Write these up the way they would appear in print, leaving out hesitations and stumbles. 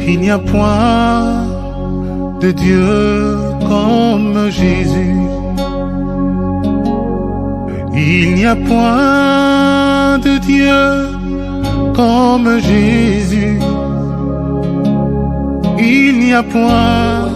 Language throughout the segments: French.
Il n'y a point de Dieu comme Jésus. Il n'y a point de Dieu comme Jésus. Il n'y a point.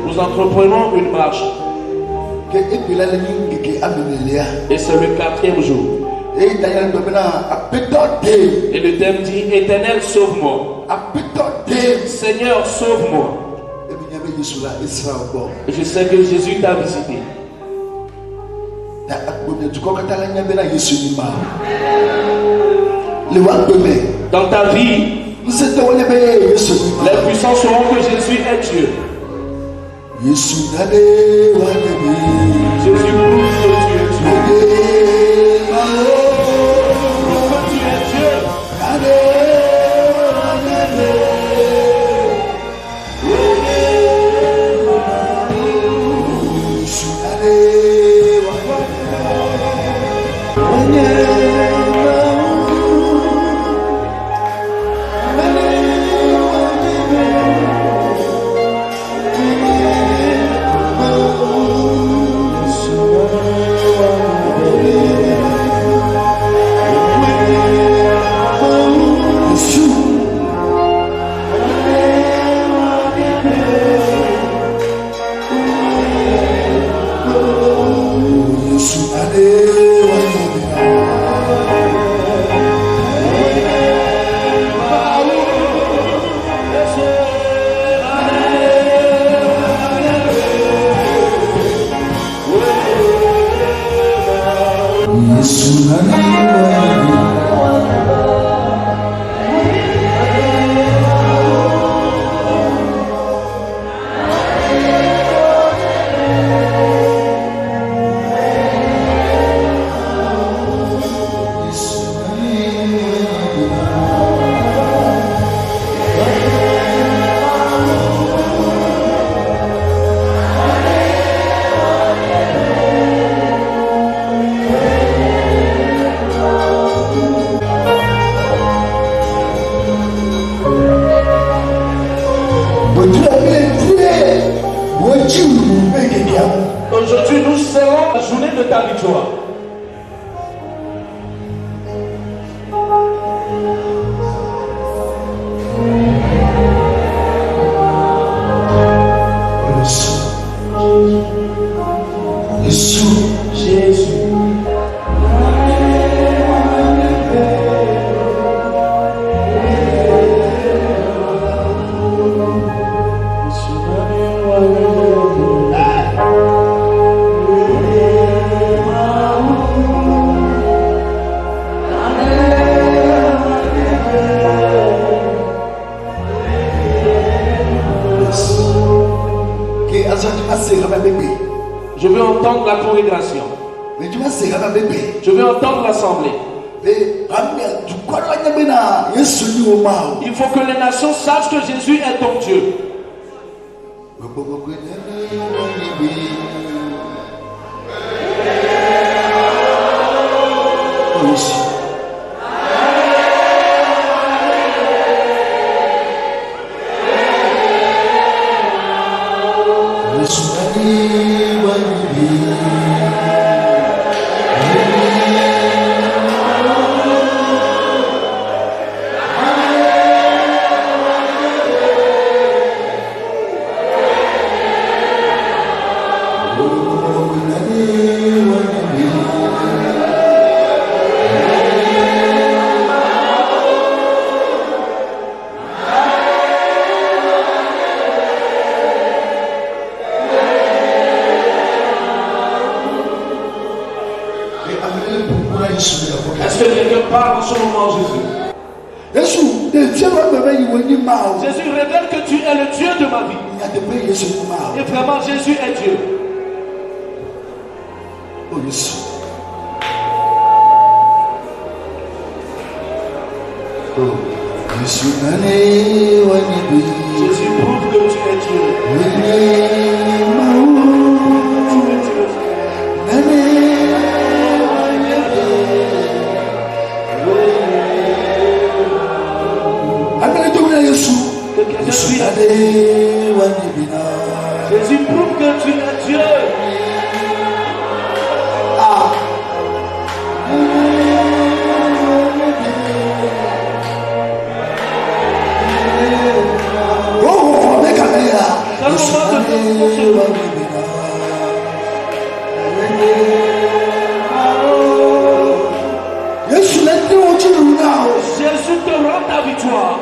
Nous entreprenons une marche. Et c'est le 4e jour. Et le thème dit: Éternel, sauve-moi. Seigneur, sauve-moi. Et je sais que Jésus t'a visité. Dans ta vie, les puissants sauront que Jésus est Dieu. Jésus prouve que tu es Dieu. Aujourd'hui, nous serons la journée de ta victoire. Jésus. Je veux entendre la congrégation. Je veux entendre l'assemblée. Il faut que les nations sachent que Jésus est ton Dieu. Est-ce que quelqu'un parle en ce moment, Jésus? Jésus révèle que tu es le Dieu de ma vie. Et vraiment, Jésus est Dieu. Jésus prouve que tu es Dieu. Jésus prouve que tu es Dieu. Jésus te rend ta victoire.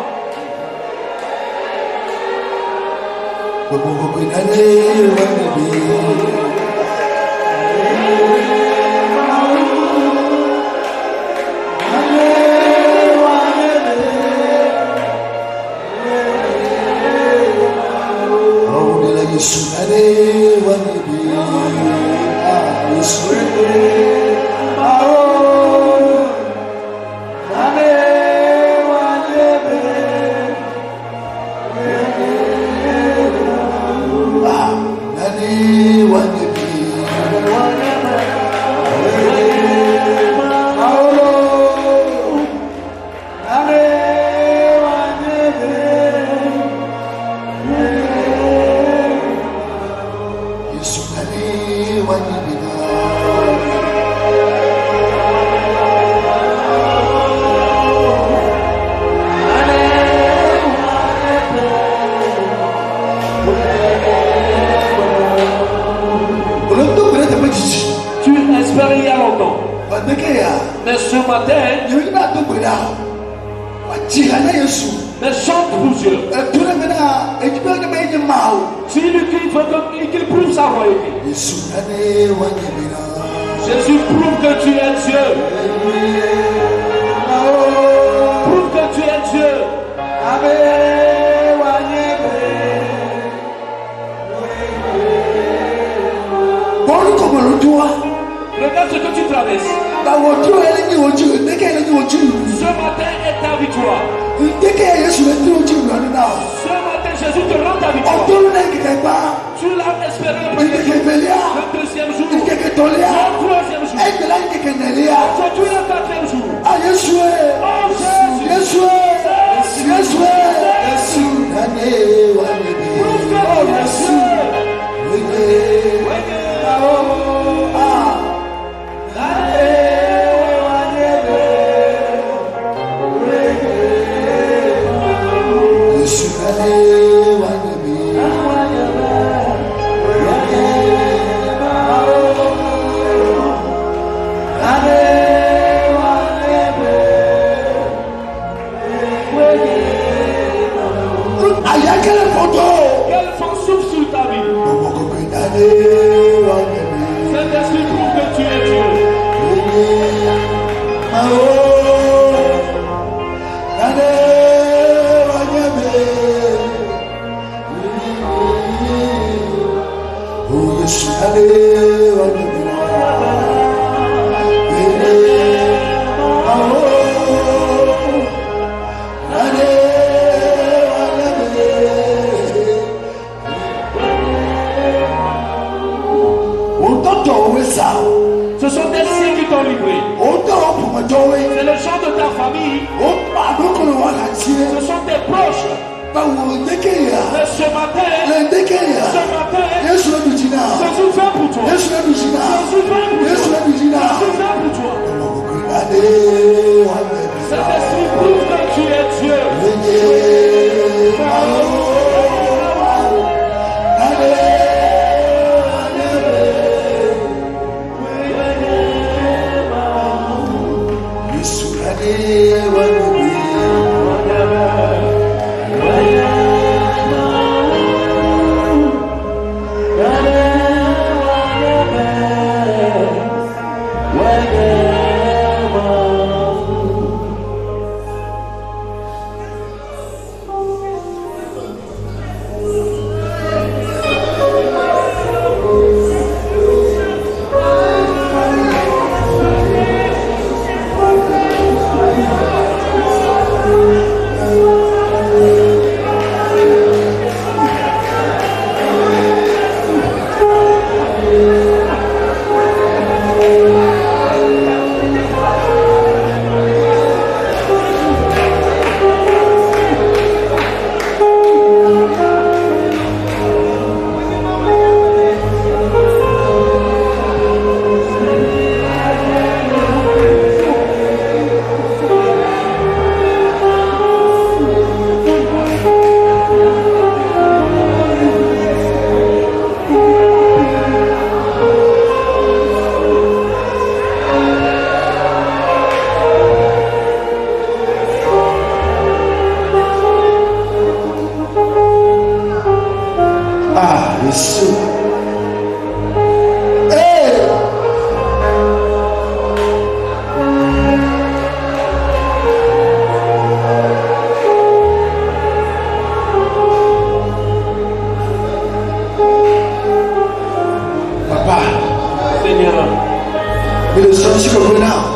Tu espérais il y a longtemps. Mais ce matin, mais chante pour Dieu. Si lui crie, il faut qu'il prouve sa royauté. Jésus prouve que tu es Dieu. Prouve que tu es Dieu. Regarde ce que tu traverses. Ce matin est ta victoire. Ce matin, Jésus te rend ta victoire. Tu l'as espéré le deuxième jour, le troisième jour, aujourd'hui le quatrième jour. Oh Jésus, Ce sont des signes qui t'ont livré. C'est le chant de ta famille. Ce sont tes proches. Mais ce matin, Jésus fait pour toi. Jésus fait pour toi. Cet esprit prouve que tu es Dieu.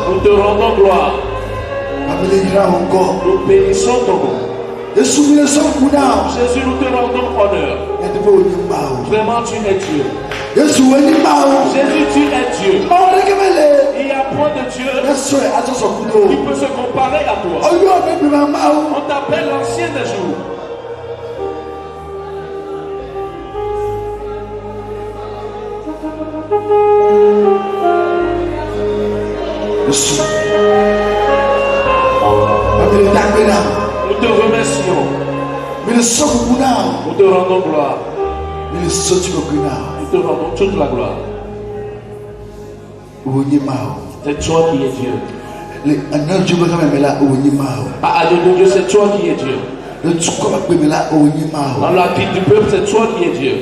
Nous te rendons gloire. Nous bénissons ton nom. Jésus, nous te rendons honneur. Vraiment, tu es Dieu. Jésus, tu es Dieu. Il y a point de Dieu qui peut se comparer à toi. On t'appelle l'ancien des jours. Nous te remercions. Nous te rendons gloire. Nous te rendons toute la gloire. C'est toi qui es Dieu. À de Dieu, c'est toi qui es Dieu. Dans la vie du peuple, c'est toi qui es Dieu.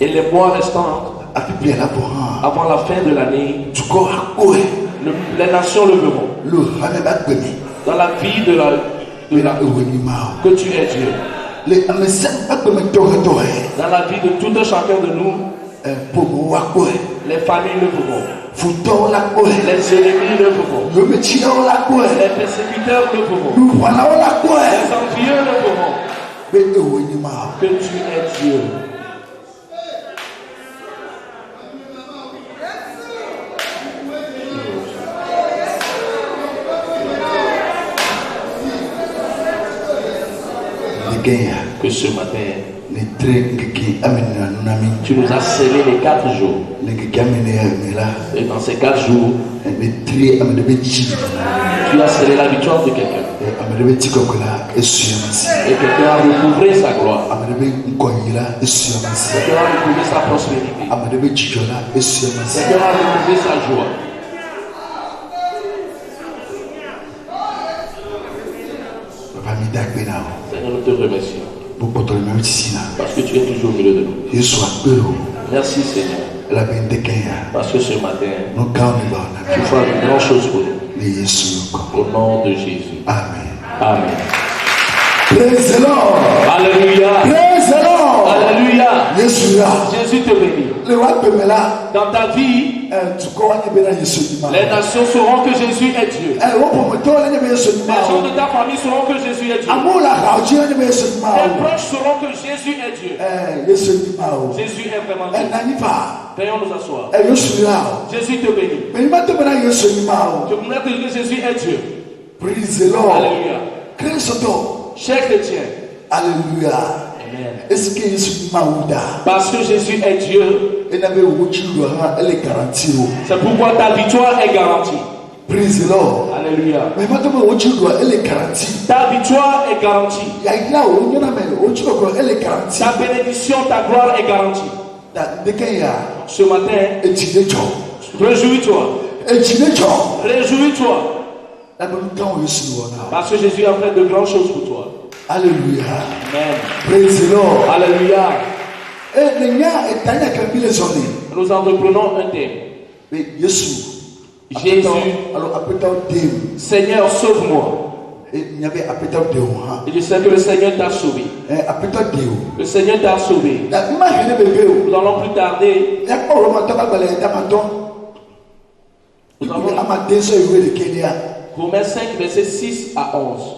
Et les mois restants, avant la fin de l'année, les nations le verront. Dans la vie que tu es Dieu. Dans la vie de tout un chacun de nous, les familles le verront. Les ennemis le verront. Les persécuteurs le verront. Les envieux le verront. Que tu es Dieu. Que ce matin, tu nous as scellé les 4 jours. Et dans ces 4 jours, tu as scellé la victoire de quelqu'un. Et quelqu'un a recouvré sa gloire. Quelqu'un a recouvré sa prospérité. Quelqu'un a recouvré sa joie. Seigneur, nous te remercions. Parce que tu es toujours au milieu de nous. Merci Seigneur. Parce que ce matin, tu feras de grandes choses pour nous. Au nom de Jésus. Amen. Amen. Praise the Lord. Alléluia. Praise the Lord. Alléluia. Jésus te bénit. Dans ta vie, les nations sauront que Jésus est Dieu. Les gens de ta famille sauront que Jésus est Dieu. Tes proches sauront que Jésus est Dieu. Jésus est vraiment Dieu. Veuillons nous asseoir. Jésus te bénit. Tu voudrais te dire que Jésus est Dieu. Praise the Lord. Alléluia. Cher chrétien. Alléluia. Amen. Est-ce que Jésus Maouda? Parce que Jésus est Dieu. C'est pourquoi ta victoire est garantie. Praise the Lord. Alléluia. Ta victoire est garantie. Ta bénédiction, ta gloire est garantie. Ce matin, réjouis-toi. Réjouis-toi. Parce que Jésus a fait de grandes choses pour toi. Alléluia. Amen. Praise the Lord. Alléluia. Nous entreprenons un thème. Jésus. Seigneur, sauve-moi. Et je sais que le Seigneur t'a sauvé. Le Seigneur t'a sauvé. Nous allons plus tarder. Nous allons Romains 5, versets 6 à 11.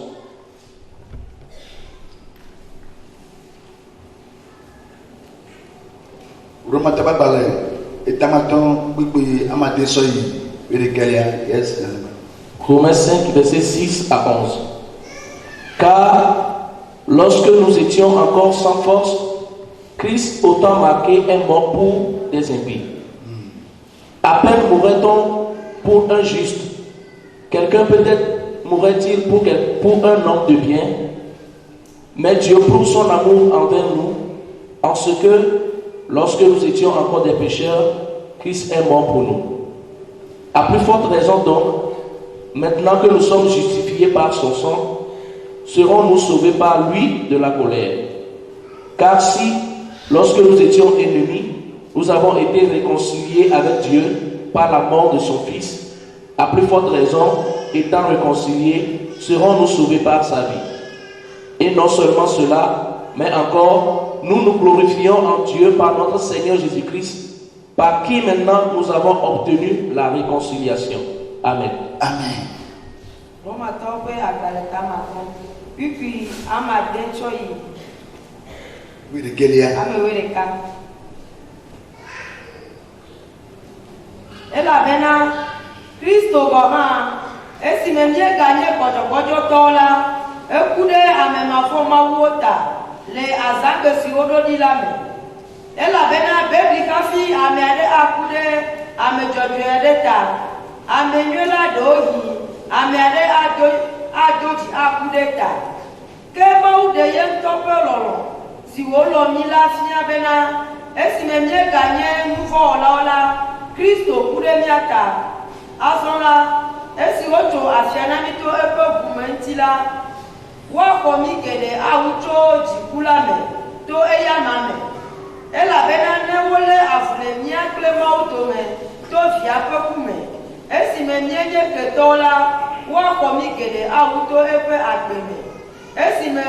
Romains 5, versets 6 à 11. Car lorsque nous étions encore sans force, Christ autant marqué est mort pour des impies. À peine mourrait-on pour un juste. Quelqu'un peut-être mourrait-il pour un homme de bien. Mais Dieu prouve son amour envers nous en ce que lorsque nous étions encore des pécheurs, Christ est mort pour nous. À plus forte raison donc, maintenant que nous sommes justifiés par son sang, serons-nous sauvés par lui de la colère. Car si, lorsque nous étions ennemis, nous avons été réconciliés avec Dieu par la mort de son Fils, à plus forte raison, étant réconciliés, serons-nous sauvés par sa vie. Et non seulement cela, mais encore, nous nous glorifions en Dieu par notre Seigneur Jésus-Christ, par qui maintenant nous avons obtenu la réconciliation. Amen. Amen. Christo goma esi memye gagné kojo tola ekude amema forma wota le azange si odo di lame ela bena bebli kafi amede akude ame jojo edeta ame nyola dohi amede adoji akude ta keba ude yem tope lolo si wolo mi la fia bena esi memye gagné nouveau ola Christo kude miata Asona, esi woto afianami to epe bumentila wako migede awucho jikula me to eya mame ela bena ne wole afule mia klema auto me to via pekume esi me mienye ketola wako migede awuto epe agbeme esi me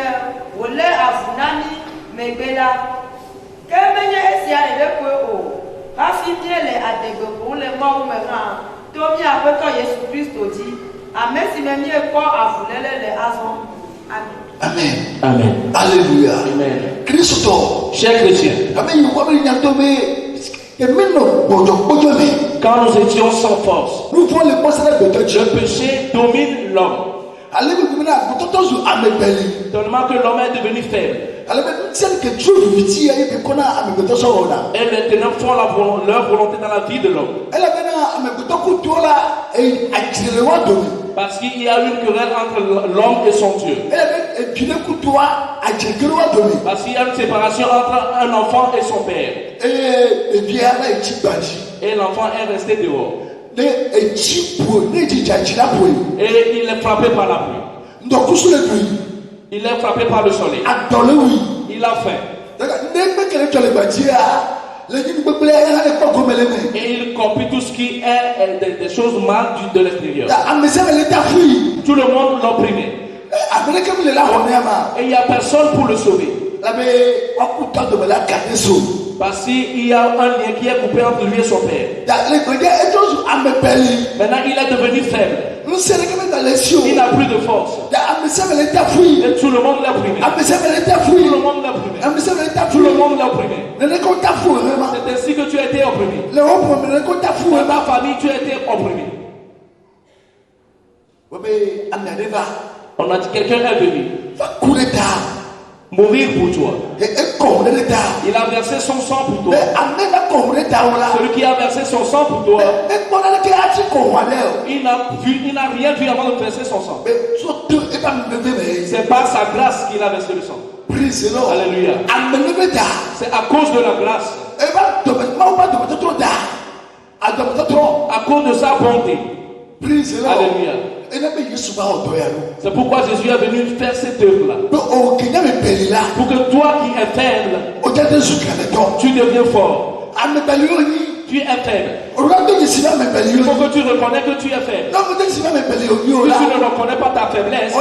wole afunami megbela kemenye esi adede kwe o kafi miele adegbe ko le mawu me ha Tomi apeto Yesu Christo dit Amen si même ko afulele le azon. Amen. Amen. Amen. Alléluia. Amen. Christo. Cher chrétien. Amen. Quand nous étions sans force, le péché domine l'homme. Tellement que l'homme est devenu faible. Et les ténèbres font leur volonté dans la vie de l'homme. Parce qu'il y a une querelle entre l'homme et son Dieu. Parce qu'il y a une séparation entre un enfant et son père. Et l'enfant est resté dehors. Et il est frappé par la pluie. Il est frappé par le soleil. Il a faim. Et il copie tout ce qui est des choses mal de l'extérieur. Tout le monde l'opprimait. Et il n'y a personne pour le sauver. Parce qu'il y a un lien qui est coupé entre lui et son père. Maintenant, il est devenu faible. Il n'a plus de force. Et tout le monde l'a opprimé. Tout le monde l'a opprimé. Tout le monde l'a opprimé. C'est ainsi que tu as été opprimé. Dans ta famille, tu as été opprimé. On a dit quelqu'un est venu mourir pour toi. Il a versé son sang pour toi. Celui qui a versé son sang pour toi, il n'a rien vu avant de verser son sang. C'est par sa grâce qu'il a versé le sang. Alléluia. C'est à cause de la grâce, à cause de sa bonté. Alléluia. C'est pourquoi Jésus est venu faire cette œuvre-là. Pour que toi qui es faible, tu deviens fort. Tu es faible. Il faut que tu reconnais que tu es faible. Si tu ne reconnais pas ta faiblesse,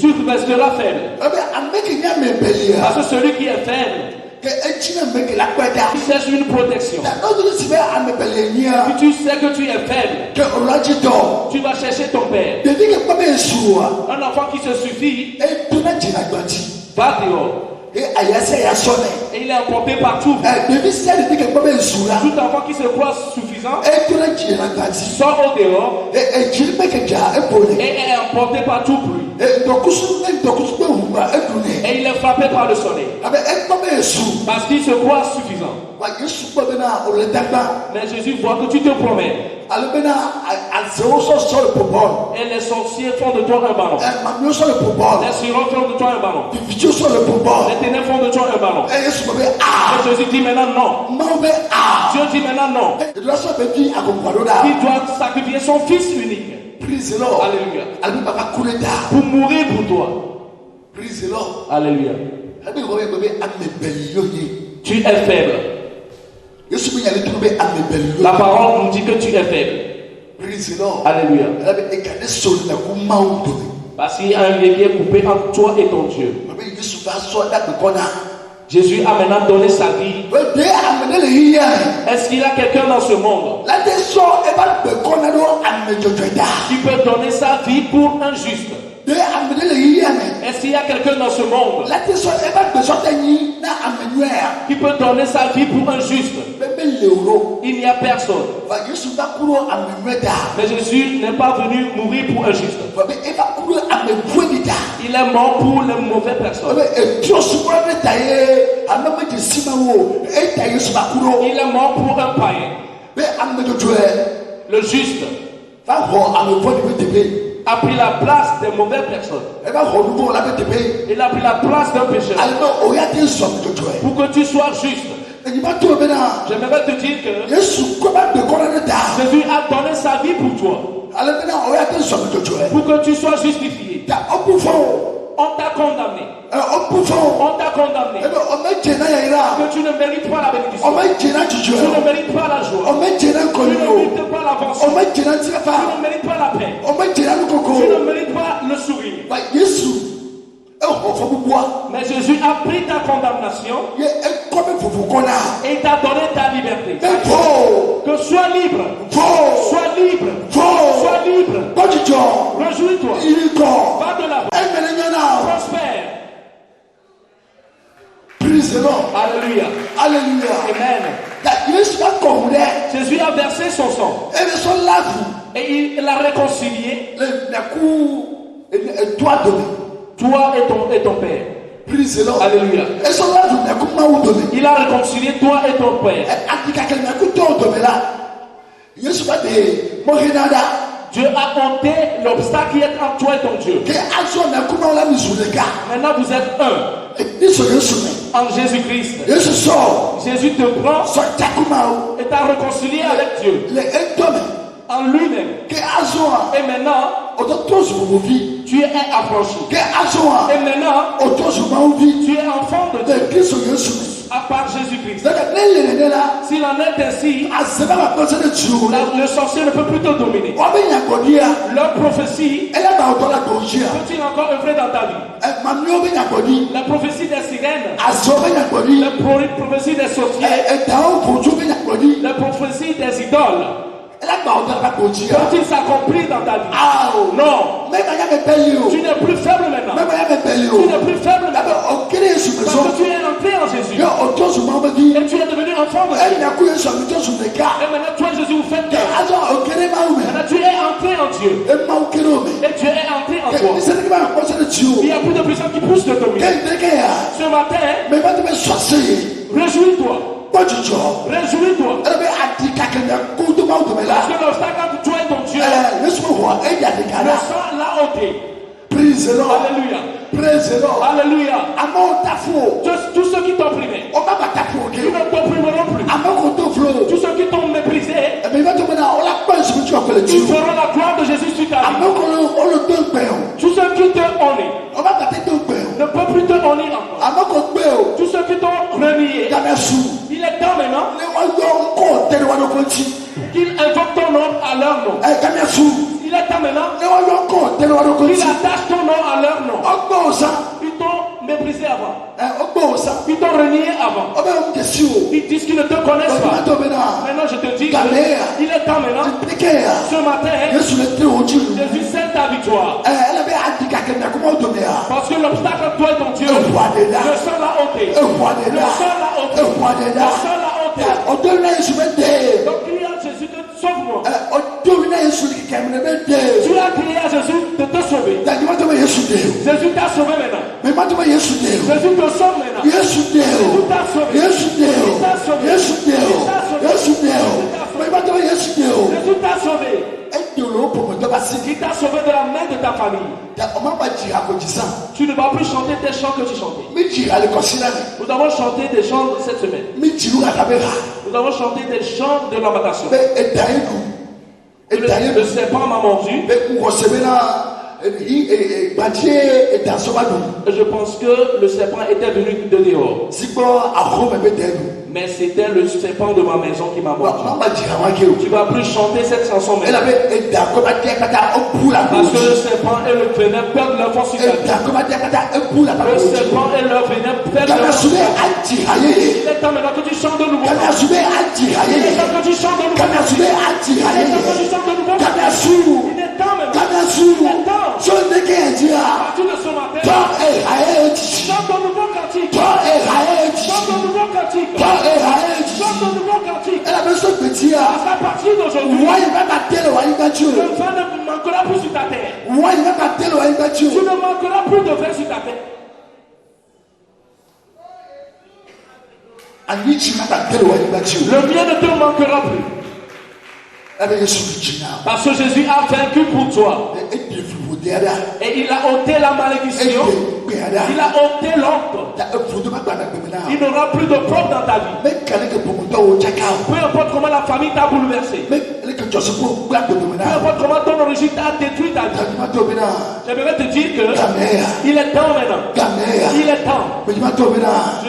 tu resteras faible. Parce que celui qui est faible, il cherche une protection. Si tu sais que tu es faible, tu vas chercher ton père. Un enfant qui se suffit va dehors. Et il est emporté partout. Tout enfant qui se croit suffisant sort au dehors et est emporté par tout bruit. Et il est frappé par le soleil parce qu'il se croit suffisant. Mais Jésus voit que tu te promènes. Et les sorciers font de toi un ballon. Les sirènes font de toi un ballon. Les ténèbres font de toi un ballon. Et Jésus dit maintenant non. Dieu dit maintenant non. Il doit sacrifier son fils unique. Alléluia. Pour mourir pour toi. Alléluia. Tu es faible. La parole nous dit que tu es faible. Alléluia. Parce qu'il y a un lien qui est coupé entre toi et ton Dieu. Jésus a maintenant donné sa vie. Est-ce qu'il y a quelqu'un dans ce monde qui peut donner sa vie pour un juste? Est-ce qu'il y a quelqu'un dans ce monde qui peut donner sa vie pour un juste? Il n'y a personne. Mais Jésus n'est pas venu mourir pour un juste. Il est mort pour les mauvaises personnes. Il est mort pour un païen. Le juste a pris la place des mauvaises personnes. Il a pris la place d'un pécheur. Pour que tu sois juste. J'aimerais te dire que Jésus a donné sa vie pour toi. Pour que tu sois justifié. On t'a condamné. On t'a condamné. Que tu ne mérites pas la bénédiction. Tu ne mérites pas la joie. Tu ne mérites pas l'avancement. Tu ne mérites pas la paix. Tu ne mérites pas le sourire. Mais Jésus a pris ta condamnation et t'a donné ta liberté. Que sois libre. Sois libre. Sois libre. Réjouis-toi. Va de l'avant. Prospère. Alléluia. Alléluia. Amen. Jésus a versé son sang. Et il l'a réconcilié. Toi et ton père. Alléluia. Il a réconcilié toi et ton père. Dieu a ôté l'obstacle qui est entre toi et ton Dieu. Maintenant vous êtes un en Jésus-Christ. Jésus te prend et t'a réconcilié avec Dieu en lui-même. Et maintenant Tu es affranchi. Et maintenant, tu es enfant de Dieu. À part Jésus-Christ. S'il en est ainsi, le sorcier ne peut plus te dominer. Leur prophétie peut-il encore œuvrer dans ta vie? La prophétie des sirènes, la prophétie des sorciers, la prophétie des idoles, peut-il s'accomplir dans ta vie? Non. Tu n'es plus faible maintenant. Tu n'es plus faible maintenant. Parce que tu es entré en Jésus. Et tu es devenu enfant de Dieu. Et maintenant toi Jésus vous faites cœur. Maintenant tu es entré en Dieu. Et Dieu est entré en toi. Il y a plus de puissance qui pousse de dominer. Ce matin, réjouis-toi. Réjouis-toi. Parce que l'obstacle entre toi et ton Dieu, le sang l'a ôté. Alléluia. Alléluia. Tous ceux qui t'opprimaient, ils ne t'opprimeront plus. Tous ceux qui t'ont méprisé, ils feront la gloire de Jésus sur ta vie. Tous ceux qui te honnaient ne peuvent plus te honner encore. Tous ceux qui t'ont renié, il est temps maintenant qu'ils invoquent ton nom à leur nom. Il est temps maintenant qu'ils attachent ton nom à leur nom. Ils t'ont méprisé avant. Ils t'ont renié avant. Ils disent qu'ils ne te connaissent pas. Maintenant je te dis qu'il est temps maintenant. Ce matin, Jésus scelle ta victoire. Parce que l'obstacle entre toi et ton Dieu, le sang l'a ôté. Le sang l'a ôté. Le sang l'a ôté. Donc crie à Jésus de sauve-moi. Tu as crié à Jésus de te sauver. Jésus t'a sauvé maintenant. Jésus te sauve maintenant. Jésus t'a sauvé. Jésus t'a sauvé. Jésus t'a sauvé. Il t'a sauvé de la main de ta famille. Tu ne vas plus chanter tes chants que tu chantais. Nous avons chanté des chants cette semaine. Nous avons chanté des chants de lamentation. Le serpent m'a mordu. Je pense que le serpent était venu de dehors. Mais c'était le serpent de ma maison qui m'a mordu. Tu vas plus chanter cette chanson maintenant. Parce que le serpent et le venin perdent leur force sur ta vie. Le serpent et leur venin perdent leur force sur ta vie. Il est temps maintenant que tu chantes de nouveau. Il est temps que tu chantes de nouveau. Il est temps que tu chantes de nouveau. Il est temps maintenant. Il est temps. À partir de ce matin, chante un nouveau cantique. Chante un nouveau cantique. Chante un nouveau cantique. Parce qu'à partir d'aujourd'hui, le vin ne manquera plus sur ta terre. Tu ne manqueras plus de vin sur ta terre. Le mien ne te manquera plus. Parce que Jésus a vaincu pour toi. Et il a ôté la malédiction. Il a ôté l'ombre. Il n'aura plus de propre dans ta vie. Peu importe comment la famille t'a bouleversé. Peu importe comment ton origine t'a détruit ta vie. J'aimerais te dire que il est temps maintenant. Il est temps. Je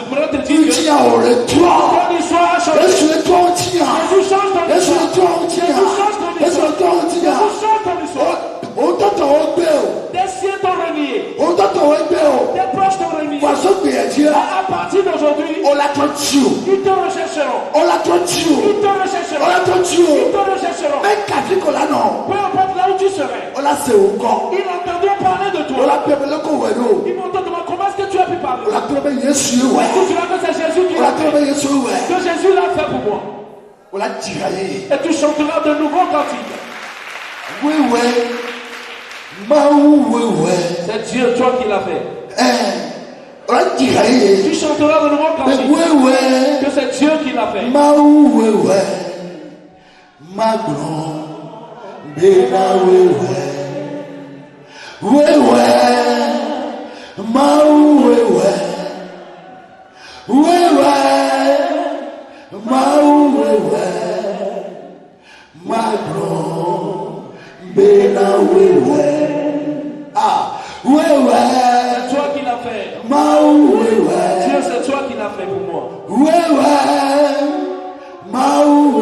voudrais te dire que ton histoire a changé. Jésus change ton histoire. Jésus change ton histoire. Jésus change ton histoire. Des siens t'ont renié. Des proches t'ont renié. À partir d'aujourd'hui, ils te rechercheront. Ils te rechercheront. Peu importe là où tu serais. Ils entendront parler de toi. Ils vont te demander comment est-ce que tu as pu parler. Tu diras que c'est Jésus qui l'a fait. Que Jésus l'a fait pour moi. Et tu chanteras de nouveaux cantiques. C'est Dieu, toi qui l'as fait. Tu chanteras de nouveau cantiques. Que c'est Dieu qui l'a fait.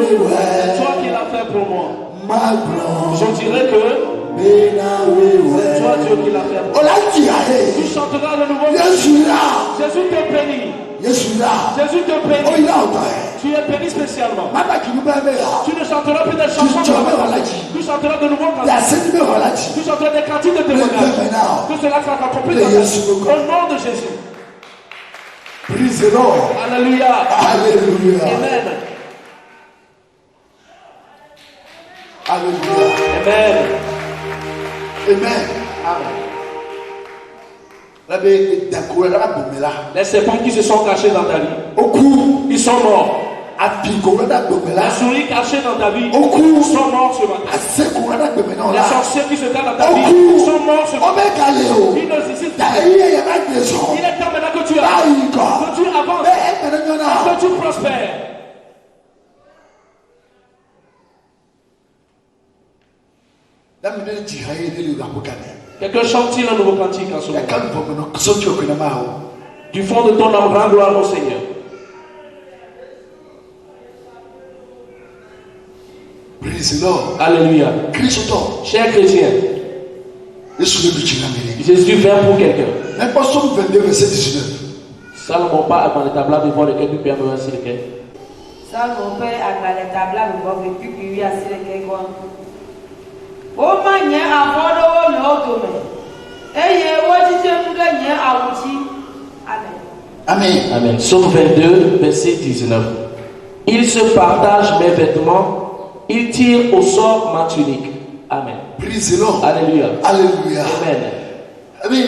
C'est toi qui l'as fait pour moi. Je dirais que c'est toi Dieu qui l'a fait pour moi. Tu chanteras de nouveau. Jésus te bénit. Jésus te bénit. Tu es béni spécialement. Tu ne chanteras plus des chansons de la tu chanteras de nouveau tu chanteras des cantiques de témoignage. Que cela soit accompli dans ta vie. Au nom de Jésus. Praise the Lord. Alléluia. Alléluia. Amen. Alléluia. Amen. Amen. Les serpents qui se sont cachés dans ta vie, ils sont morts. Les souris cachées dans ta vie sont morts ce matin. Les sorciers qui se cachent dans ta vie sont morts ce matin. Ils ne existent plus. Il est temps maintenant que tu avances, que tu prospères. Quelqu'un chante-t-il un nouveau cantique en ce moment? Du fond de ton âme, rends gloire au Seigneur. Praise the Lord. Alléluia. Chers chrétiens, Jésus vient pour quelqu'un. Psaume 22, verset 19. Salomon pas dans les tableaux de voir lequel tu peux me voir lequel. Salomon père à les tableaux de voir depuis qu'il y a lequel quoi. O manye amodo le otome. Eye wodi tem gagner awuti. Amen. Amen. Amen. Psaume 22, verset 19. Il se partage mes vêtements, il tire au sort ma tunique. Amen. Praise the Lord. Alléluia. Alléluia. Amen. Amen.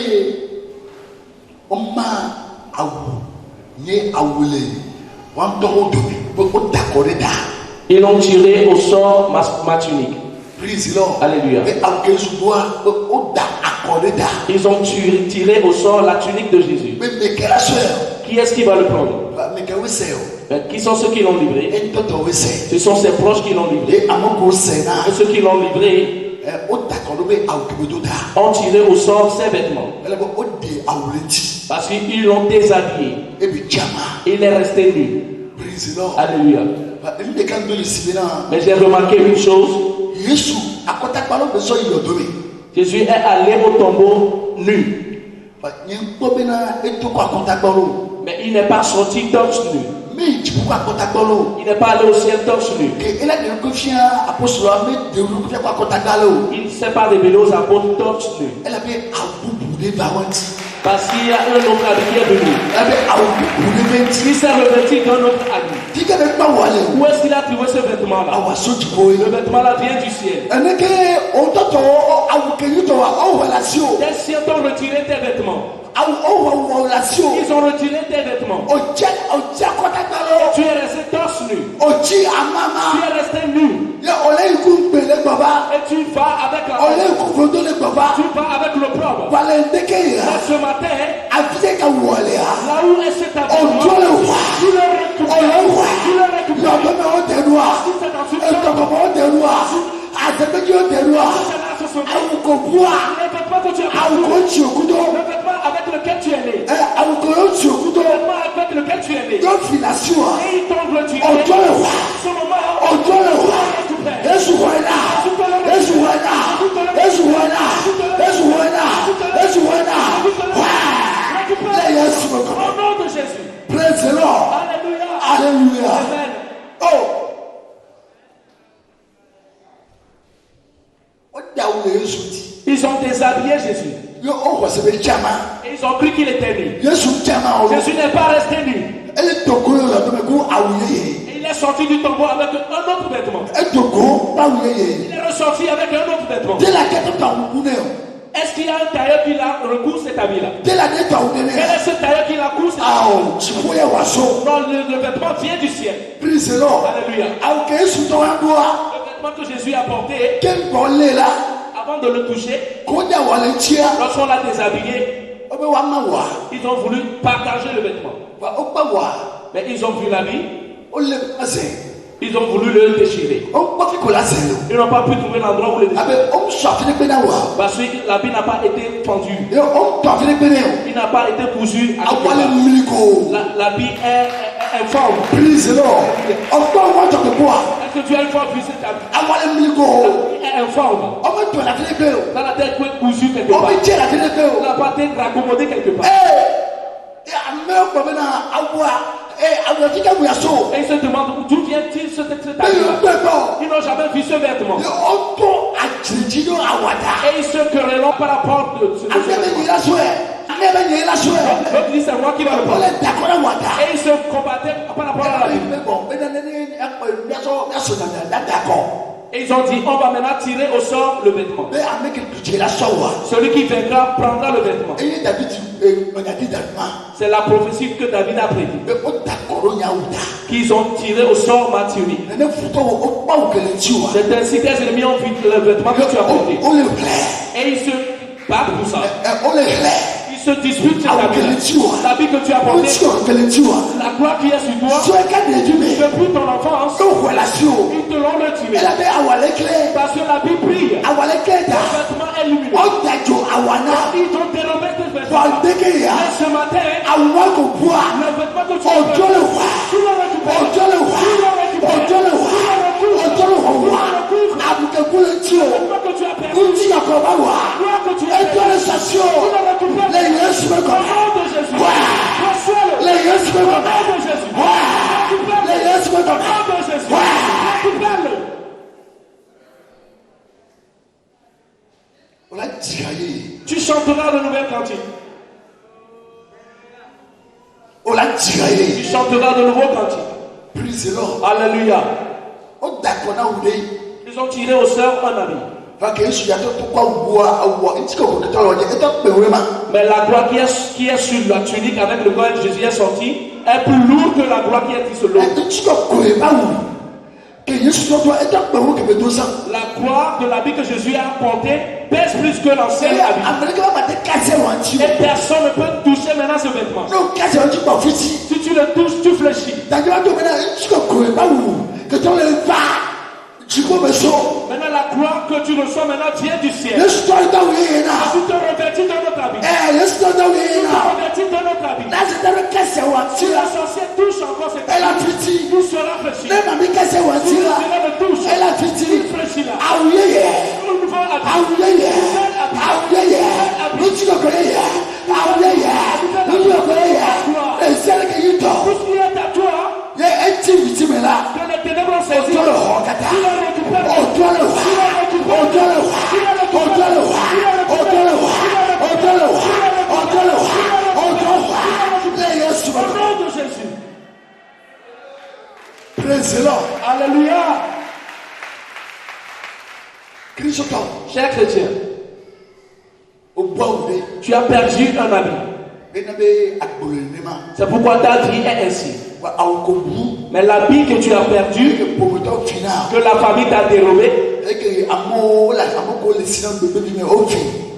Oma awu nye awule wantoro domi o dakore da. Ils ont tiré au sort ma tunique. Praise the Lord. Alléluia. Ils ont tiré au sort la tunique de Jésus. Qui est-ce qui va le prendre? Qui sont ceux qui l'ont livré? Ce sont ses proches qui l'ont livré. Et ceux qui l'ont livré ont tiré au sort ses vêtements. Parce qu'ils l'ont déshabillé. Il est resté nu. Alléluia. Mais j'ai remarqué une chose. Jésus est allé au tombeau nu. Mais il n'est pas sorti torse nu. Il n'est pas allé au ciel torse nu. Il ne s'est pas révélé aux apôtres torse nu. Parce qu'il y a un autre habit qui est venu. Il s'est revêtu d'un autre habit. Où est-ce qu'il a trouvé ce vêtement-là? Le vêtement-là vient du ciel. Les cieux t'ont retiré tes vêtements. Ils ont retiré tes vêtements. Tu es resté torse nu. Tu es resté nu. Et tu vas avec la tu vas avec le propre. Ce matin, là où est cet habit, tu le avec lequel tu es né. Avec lequel tu es né. Et ils t'ont retiré. Ce moment, au nom de Jésus. Praise the Lord. Alléluia. Alléluia. Amen. Oh. Ils ont déshabillé Jésus. Et ils ont cru qu'il était nu. Jésus n'est pas resté nu. Il est sorti du tombeau avec un autre vêtement. Il est ressorti avec un autre vêtement. Est-ce qu'il y a un tailleur qui l'a recours cet habit-là? Quel est ce tailleur qui l'a recours cet habit-là? Non, le vêtement vient du ciel. Alléluia. Le vêtement que Jésus a porté, avant de le toucher, lorsqu'on l'a déshabillé, ils ont voulu partager le vêtement. Mais ils ont vu l'habit. Ils ont voulu le déchirer. Ils n'ont pas pu trouver l'endroit où le déchirer. Parce que l'habit n'a pas été fendu. Il n'a pas été cousu. L'habit est informe. Praise the Lord. tu as une fois visité ta vie, informe. Dans la tête, tu es cousu quelque part. La patte est raccommodée quelque part. Et ils se demandent d'où vient-il cet habit-là. Ils n'ont jamais vu ce vêtement. Et ils se querellent par rapport de ce vêtement. L'autre dit c'est moi qui va le prendre. Et ils se combattaient par rapport à la vie. Et ils ont dit on va maintenant tirer au sort le vêtement. Celui qui vaincra prendra le vêtement. C'est la prophétie que David a prédit. Qu'ils ont tiré au sort ma tuerie. C'est ainsi que les ennemis ont vu le vêtement que tu as porté. Et ils se battent pour ça. Ils se disputent sur l'habit que tu as porté. La gloire qui est sur toi. Depuis ton enfance, ils te l'ont retiré. Parce que l'habit brille. Le vêtement est lumineux. Ils t'ont dérobé tes vêtements. Et ce matin, le vêtement que tu as porté, tu l'as tu chanteras de nouvelles cantiques. Tu chanteras de nouveaux cantiques. Alléluia. Ils ont tiré au sort un habit. Mais la gloire qui est sur la tunique avec lequel Jésus est sorti est plus lourde que la gloire qui est sur l'autre. La gloire de l'habit que Jésus a porté pèse plus que l'ancien habit. Et personne ne peut toucher maintenant ce vêtement. Si tu le touches, tu fléchis. Maintenant la gloire que tu reçois maintenant vient du ciel. Tu te revêtis dans notre habit. Tu te revêtis dans notre habit. Si la sorcière touche encore cette habit, tu seras fléchi. Si la le touche, tu fléchiras. Un nouveau habit. Tout ce qui est à toi, que les ténèbres ont saisi, tu l'as récupéré. Au nom de Jésus. Praise the Lord. Alléluia. Cher chrétien, tu as perdu un habit. C'est pourquoi ta vie est ainsi. Mais l'habit que tu as perdu, que la famille t'a dérobé,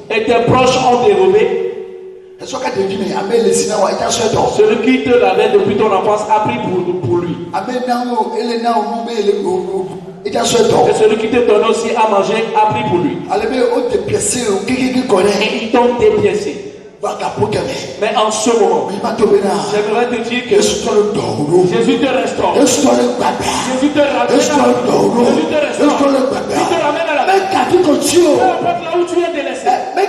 et tes proches ont dérobé, celui qui te l'avait depuis ton enfance a pris pour lui. Et celui qui te donne aussi à manger a pris pour lui. Et ils t'ont dépiécé. Mais en ce moment, j'aimerais te dire que Jésus te restaure. Jésus te ramène. Jésus te restaure. Il te ramène à la vie. Peu importe là où tu es délaissé. Peu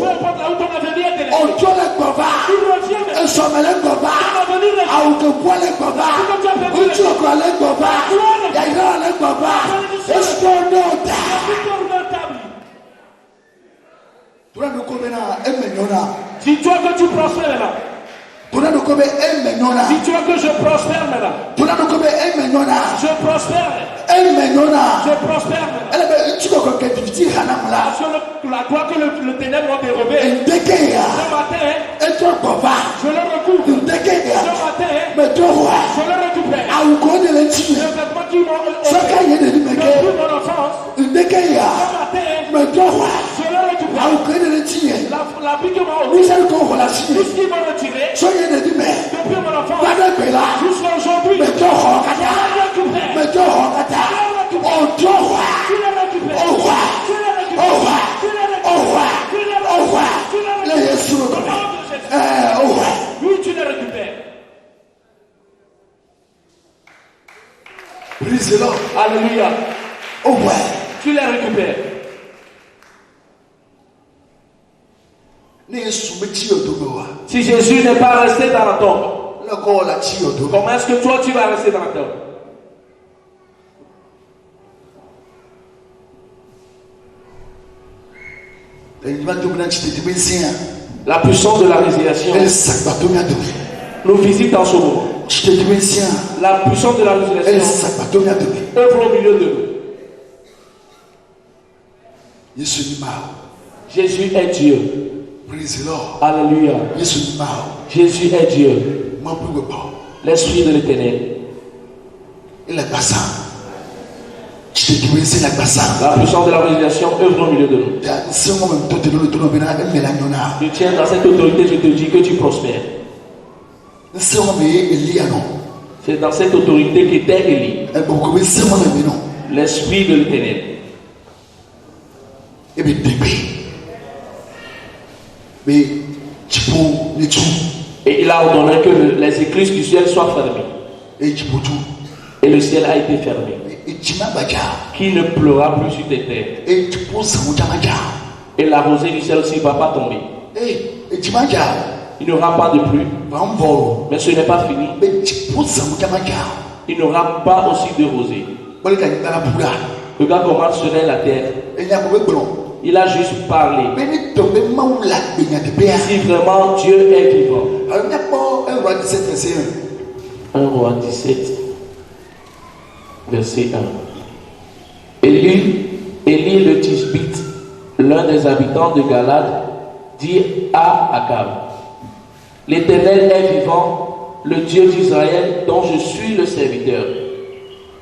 importe là où ton avenir est délaissé. Il revient maintenant. Ton avenir dis-toi que tu prospères maintenant. Dis-toi que je prospère maintenant. Je prospère. Je prospère maintenant. Parce que la gloire que le ténèbre a dérobé, ce matin, je le recouvre. Ce matin, je le récupère. Le vêtement qui m'a depuis mon enfance, ce matin, je le récupère. La vie que m'a tout ce qui m'a retiré depuis mon enfance jusqu'à aujourd'hui, je le récupère. Oui, tu le récupères. Praise the Lord. Alléluia. Oh ouais. Tu les récupères. Si Jésus n'est pas resté dans la tombe, comment est-ce que toi tu vas rester dans la tombe? La puissance de la résurrection nous visite en ce moment. La puissance de la résurrection œuvre au milieu de nous. Jésus est Dieu. Alléluia. Jésus est Dieu. L'Esprit de l'Éternel. La puissance de la résurrection œuvre au milieu de nous. Je tiens dans cette autorité, je te dis que tu prospères. C'est dans cette autorité qu'était Élie. L'Esprit de l'Éternel. Et il a ordonné que les écluses du ciel soient fermées. Et le ciel a été fermé. Qui ne pleura plus sur tes terres. Et la rosée du ciel aussi ne va pas tomber. Il n'y aura pas de pluie. Mais ce n'est pas fini. Il n'y aura pas aussi de rosée. Regarde comment serait la terre. Il a juste parlé. Si vraiment Dieu est vivant. 1 Roi 17, verset 1. Élie le Tishbite, l'un des habitants de Galade, dit à Akab: L'Éternel est vivant, le Dieu d'Israël, dont je suis le serviteur.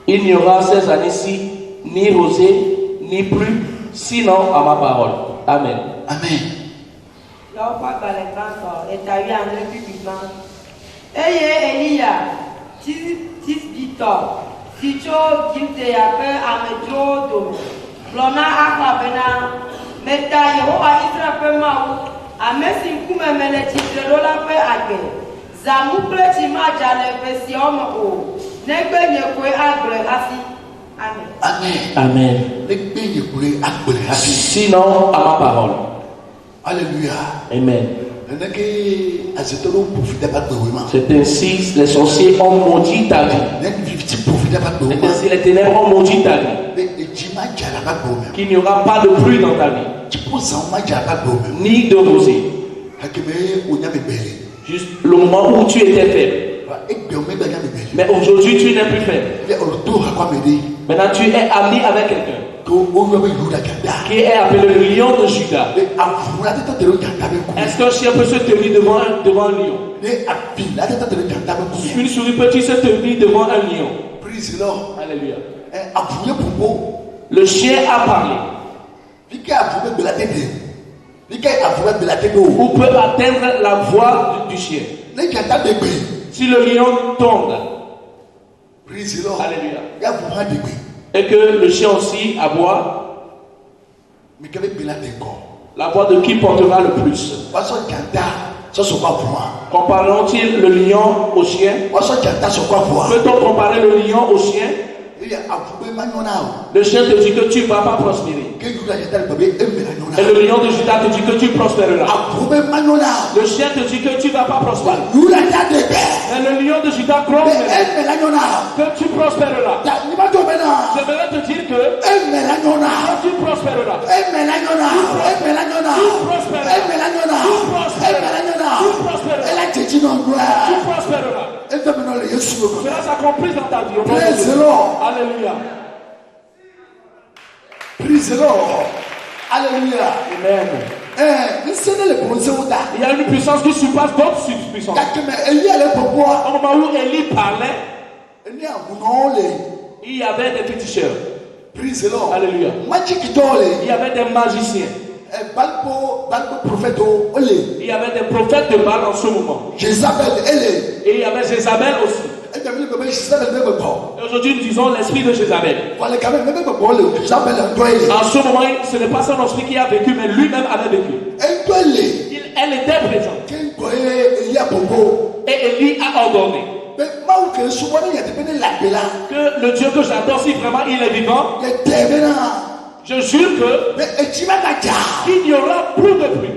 Il n'y aura ces années-ci ni rosée, ni pluie, sinon à ma parole. Amen. Amen. Amen. Amen. Sinon à ma parole. Alléluia. Amen. C'est ainsi les sorciers ont maudit ta vie. C'est ainsi les ténèbres ont maudit ta vie. Qu'il n'y aura pas de pluie dans ta vie. Ni de rosée. Juste le moment où tu étais faible. Mais aujourd'hui tu n'es plus faible. Maintenant tu es ami avec quelqu'un qui est appelé le lion de Juda. Est-ce qu'un chien peut se tenir devant un lion? Une souris peut-il se tenir devant un lion? Alléluia. Le chien a parlé. Ou peut atteindre la voix du chien. Si le lion tombe, alléluia, et que le chien aussi aboie, la voix de qui portera le plus? Comparons-ils le lion au chien? Peut-on comparer le lion au chien? Le chien te dit que tu ne vas pas prospérer. Et le lion de Juda te dit que tu prospéreras. Le chien te dit que tu ne vas pas prospérer. Et le lion de Juda croit que tu prospéreras. J'aimerais te dire que tu prospéreras. Tu prospéreras. Cela s'accomplit dans ta vie. Praise the Lord. Alléluia. Praise the Lord. Alléluia. Amen. Il y a une puissance qui surpasse d'autres puissances. Au moment où Élie parlait, il y avait des féticheurs. Praise the Lord. Alléluia. Il y avait des magiciens. Il y avait des prophètes de Baal en ce moment. Et il y avait Jézabel aussi. Et aujourd'hui nous disons l'esprit de Jézabel. En ce moment, ce n'est pas son esprit qui a vécu, mais lui-même avait vécu. Elle était présente. Et Élie a ordonné. Que le Dieu que j'adore, si vraiment il est vivant, je jure qu'il n'y aura plus de pluie.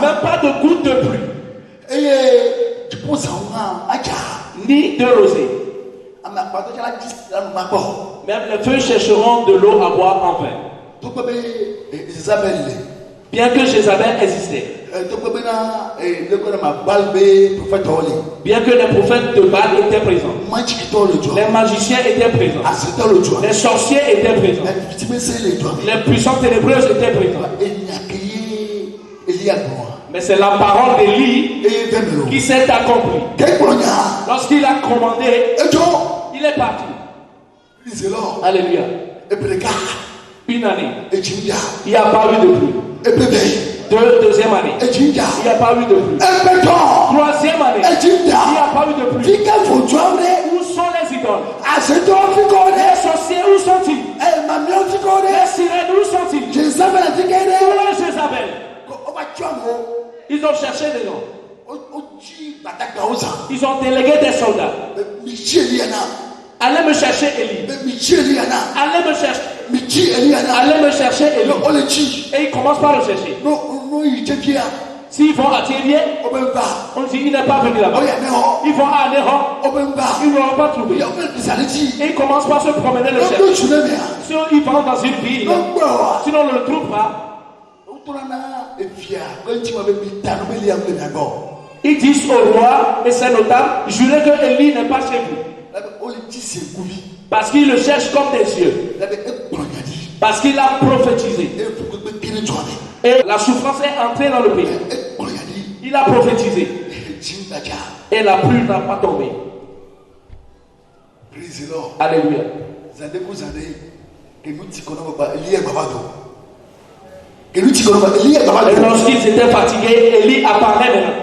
Même pas de goutte de pluie. Ni de rosée. Même les feux chercheront de l'eau à boire en vain. Bien que Jézabel existait. Bien que les prophètes de Baal étaient présents. Les magiciens étaient présents. Les sorciers étaient présents. Les puissances ténébreuses étaient présents. Mais c'est la parole d'Élie qui s'est accomplie. Lorsqu'il a commandé, il est parti. Alléluia. Une année, il n'y a pas eu de pluie. Deuxième année, il n'y a pas eu de pluie. Troisième année, il n'y a pas eu de pluie. Où sont les idoles? Les sorciers, où sont-ils? Les sirènes, où sont-ils? Où est Jézabel? Ils ont cherché des gens. Ils ont délégué des soldats. Allez me chercher Élie. Allez me chercher Élie. Et ils commencent par le chercher. S'ils vont à Thiévier, on dit il n'est pas venu là-bas. Ils vont à Néron, ils ne l'auront pas trouvé. Et ils commencent par se promener le chercher. Sinon ils vont dans une ville, sinon on ne le trouve pas. Ils disent au roi, et c'est notable, jurez que Élie n'est pas chez vous. Parce qu'il le cherche comme des yeux. Parce qu'il a prophétisé. Et la souffrance est entrée dans le pays. Il a prophétisé. Et la pluie n'a pas tombé. Alléluia. Et lorsqu'ils étaient fatigués, Élie apparaît maintenant.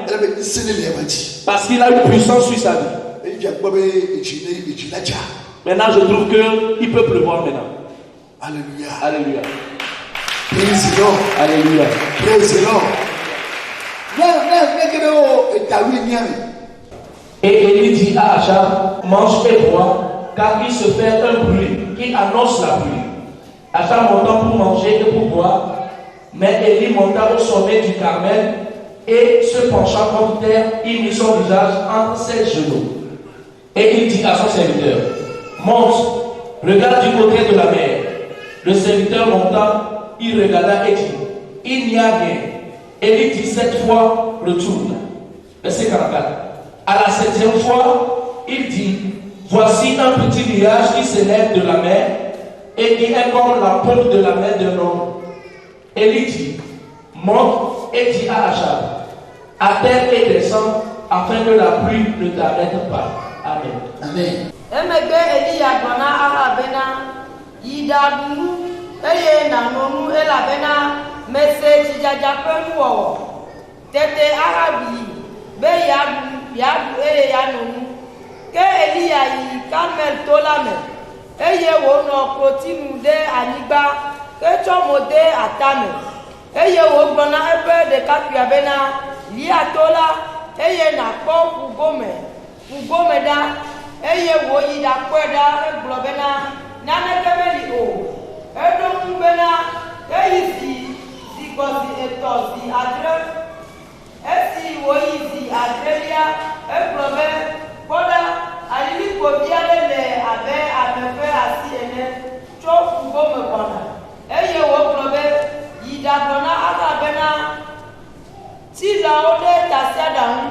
Parce qu'il a une puissance sur sa vie. Maintenant, je trouve qu'il peut pleuvoir maintenant. Alléluia. Alléluia. Praise the Lord. Alléluia. Praise the Lord. Et Élie dit à Achab, mange et bois, car il se fait un bruit qui annonce la pluie. Achab monta pour manger et pour boire, mais Élie monta au sommet du Carmel et se penchant contre terre, il mit son visage entre ses genoux. Et il dit à son serviteur, monte, regarde du côté de la mer. Le serviteur monta, il regarda et dit, il n'y a rien. Et il dit 7 fois, retourne. Verset 44. À la 7e fois, il dit, voici un petit nuage qui s'élève de la mer et qui est comme la paume de la main d'un homme. Et il dit, monte et dit à Achab, attends et descends afin que la pluie ne t'arrête pas. Amen. Amen. Emegbe Eliya gbɔna Ahabena yi ɖaɖunu eye nanɔ nu elabena mese tsidzadza ƒe nuwɔwɔ. Tete Ahab yi be yeaɖu eye yeanɔ nu. Ke Eliya yi Karmel to la me eye wònɔ klotinu ɖe anyigba ke tsɔ mo de atame eye wògblɔ na eƒe ɖekakpuia bena lia to la eye nàkpɔ ƒugome ɖa eye wòyi ɖakpɔe ɖa egblɔ bena naneke meli o. Eɖo ŋu bena eyi zi gbɔ zi etɔ̃ zi adre. Esi wòyi zi adrelia egblɔ be kpɔɖa alilikpo vi aɖe le abe ame ƒe asi ene tso ƒugome gbɔna eye wògblɔ be yi ɖagblɔ na Ahab bena tilawo ɖe tasiaɖaŋu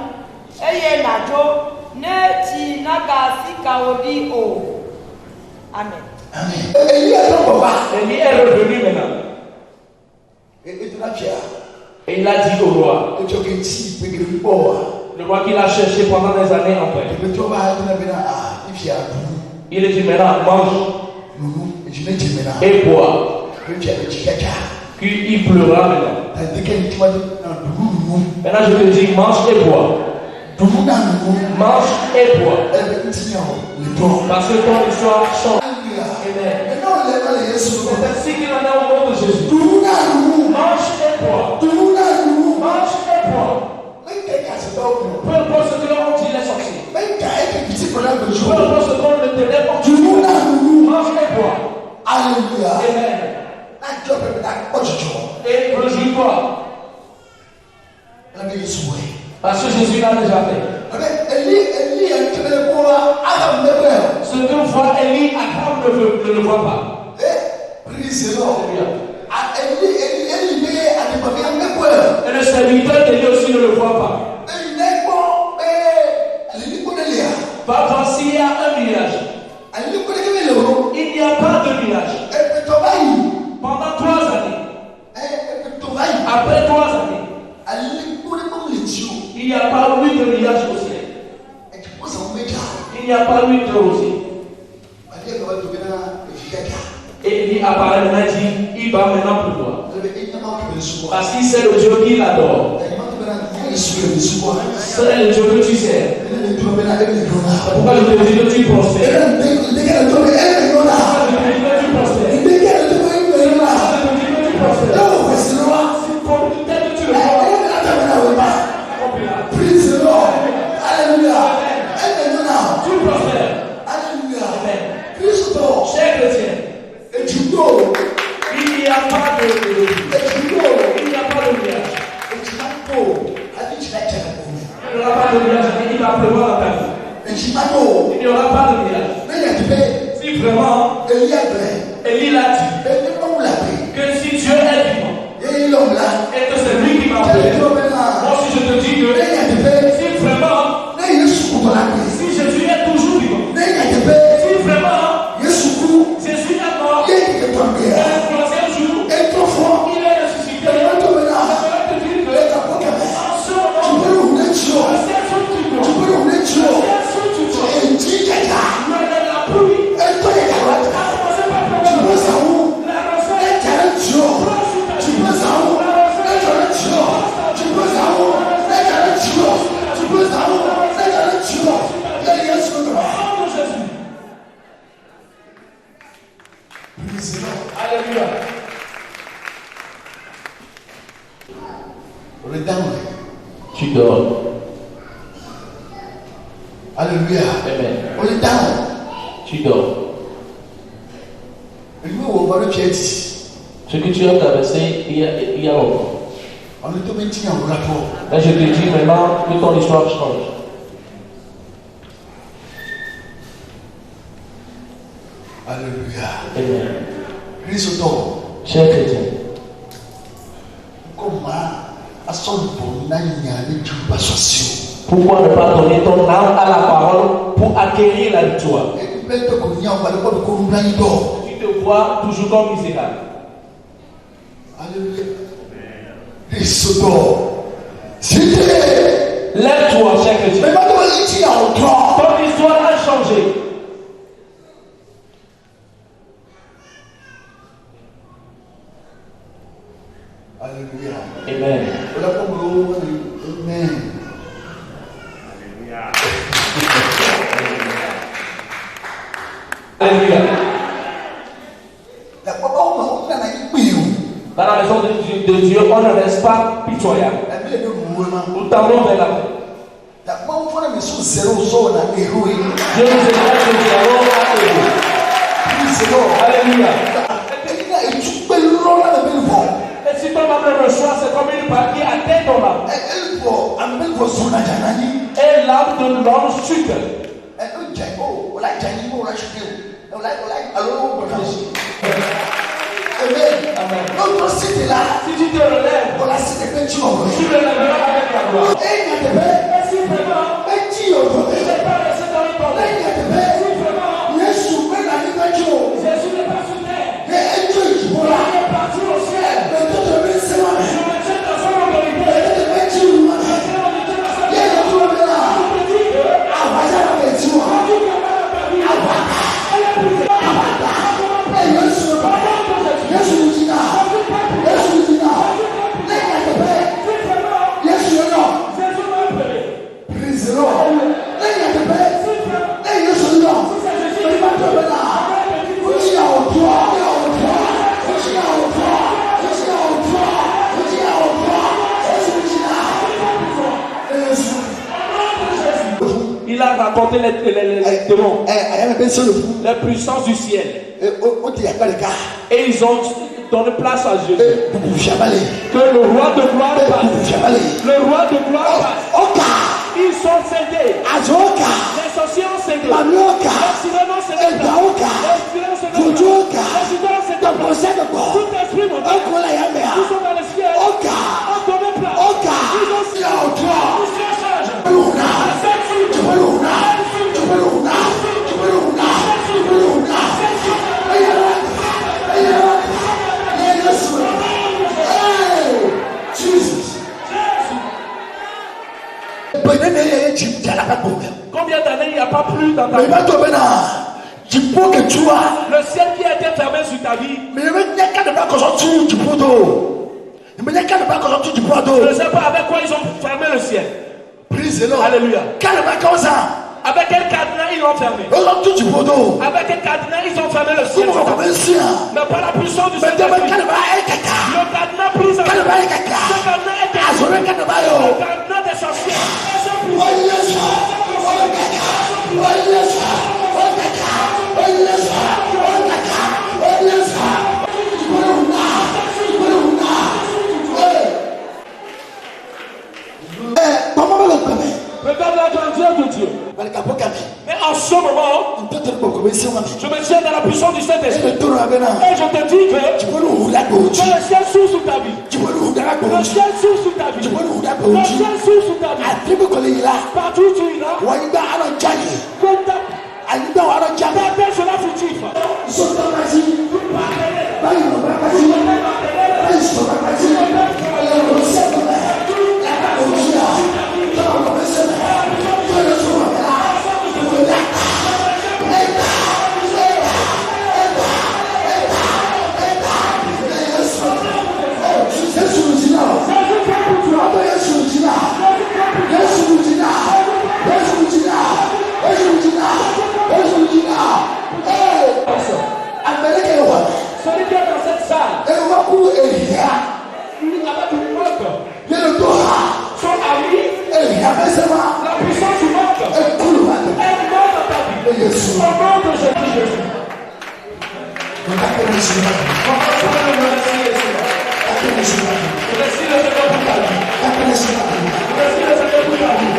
eye nàdzo ne tsi naga sikawo ɖi o. Amen. Élie est revenu maintenant. Et il a dit au roi, le roi qu'il a cherché pendant des années en fait. Il a dit maintenant mange et bois. Puis il pleura maintenant. Maintenant je te dis mange et bois. Mange et bois. Parce que ton histoire change. Amen. C'est ainsi qu'il en est au nom de Jésus. Mange et bois. Mange et bois. déjà fait. Ce que voit Élie, Abraham ne le voit pas. Et le serviteur d'Élie aussi ne le voit pas. Va voir s'il y a un nuage. Il n'y a pas de nuage. Pendant 3 années. Après 3 années. Il n'y a pas eu de nuage au ciel. Il n'y a pas eu de rosée. Et il apparaît maintenant, dit, il va maintenant pleuvoir. Parce qu'il sait le Dieu qu'il adore. C'est le Dieu que tu sais. Pourquoi je te dis que tu prospères? Pourquoi je te dis que tu prospères? Praise the Lord. Alléluia. Tu prospères. Alléluia. Amen. Christ, cher chrétien, et tu know, il n'y a pas de nuage. Il n'y a pas de nuage. Il n'y aura pas de nuage. Il va pleuvoir la terre. Il n'y aura pas de nuage. Si vraiment Élie l'a dit que si Dieu est vivant et que c'est lui qui m'a appelé, moi si je te dis que si vraiment si Jésus est toujours vivant, si vraiment Jésus est mort et le 3e jour il est ressuscité, je vais te dire que en ce moment le seul truc tu vois, le seul truc tu vois, la pluie, Alléluia. Tu dors. Alléluia. Amen. Down. Tu dors. Ce que tu as traversé il y a longtemps. Là, je te dis maintenant que ton histoire change. Alléluia. Amen. Christ, Cher chrétien, pourquoi ne pas donner ton âme à la parole pour acquérir la victoire? Tu te vois toujours comme misérable. Alléluia. Christ, lève-toi, cher chrétien. Ton histoire a changé. Alléluia. Amen. Amen. Alléluia. Dans la maison de Dieu, on ne reste pas pitoyable. Nous tendons vers la paix. Dieu nous élève de zéro à héros. Alléluia. Et si ton âme le reçoit, c'est comme une balle qui atteint ton âme. Et l'âme de l'homme chute. Amen. Notre cité là, Si tu te relèves, on la cité que tu tu le lèveras avec la gloire. Et si vraiment, tu n'es pas resté dans le temps, si vraiment, Jésus n'est pas sur terre, il est parti au ciel. Je me tiens dans son autorité. Il a raconté les démons, les puissances du ciel. Et ils ont donné place à Jésus. Que le roi de gloire passe. Le roi de gloire passe. Ils sont scindés. Azoka. Les sorciers ont scindé. Mamioka. Les sirènes ont scindé. Edaoka. Les sirènes ont scindé. Jojoka. Les sirènes ont scindé. Dans le procès de God. Tout esprit de Dieu. Okola Yamea. Ils sont dans le ciel. Oka. On donné place. Oka. Ils ont signé. Yaotra. Ils se changent. Luna. Luna. Luna. Luna. Luna. Jesus. Combien d'années il n'y a pas plu dans ta vie? Le ciel qui a été fermé sur ta vie. Je ne sais pas avec quoi ils ont fermé le ciel. Alléluia. Avec quel cadenas ils l'ont fermé? Avec quel cadenas ils ont fermé le ciel? Mais par la puissance du Saint-Esprit. Le cadenas prise en ce cadenas est le cadenas des sorciers. Regarde la grandeur de Dieu. Mais en ce moment, je me tiens dans la puissance du Saint-Esprit. Et je te dis que le ciel s'ouvre sur ta vie. Le ciel s'ouvre sur ta vie. Le ciel s'ouvre sur ta vie. Partout où tu iras, t'appelles cela foutif. Celui qui est dans cette salle, avec une montre, son ami, la puissance du monde, elle monte dans ta vie. Au nom de Jésus. Merci le Seigneur pour ta vie. Merci le Seigneur pour ta vie.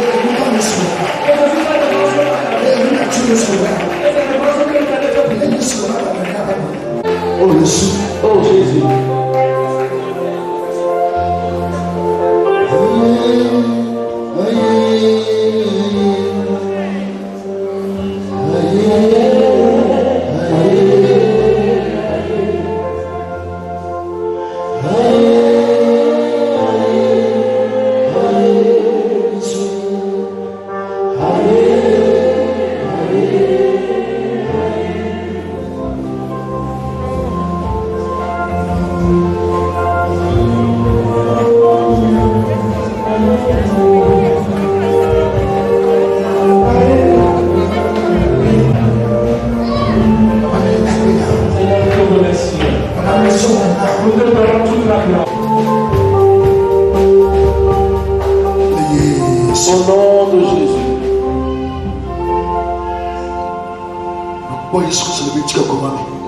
Oh Jésus.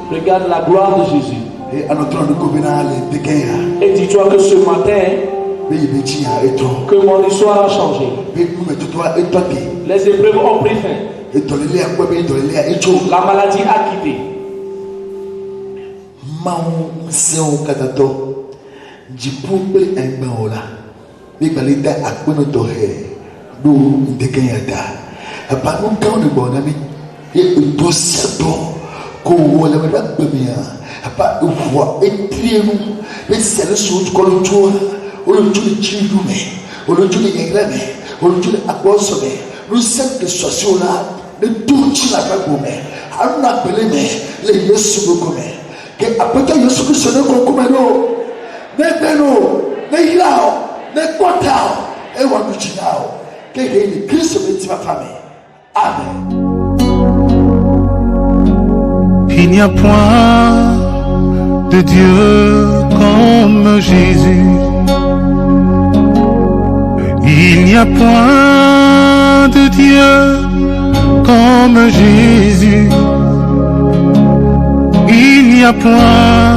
Regarde la gloire de Jésus. Et dis-toi que ce matin, que mon histoire a changé. Les épreuves ont pris fin. La maladie a quitté. Nous sommes que soit là, de tout ce la pas comme on a appelé les Yesu comme que après Yesu que ce n'est comme nous ne beno ne ilao ne kotao et wa nuchinao que les Christ met ma famille. Amen. Il n'y a point de Dieu comme Jésus. Il n'y a point de Dieu comme Jésus. Il n'y a point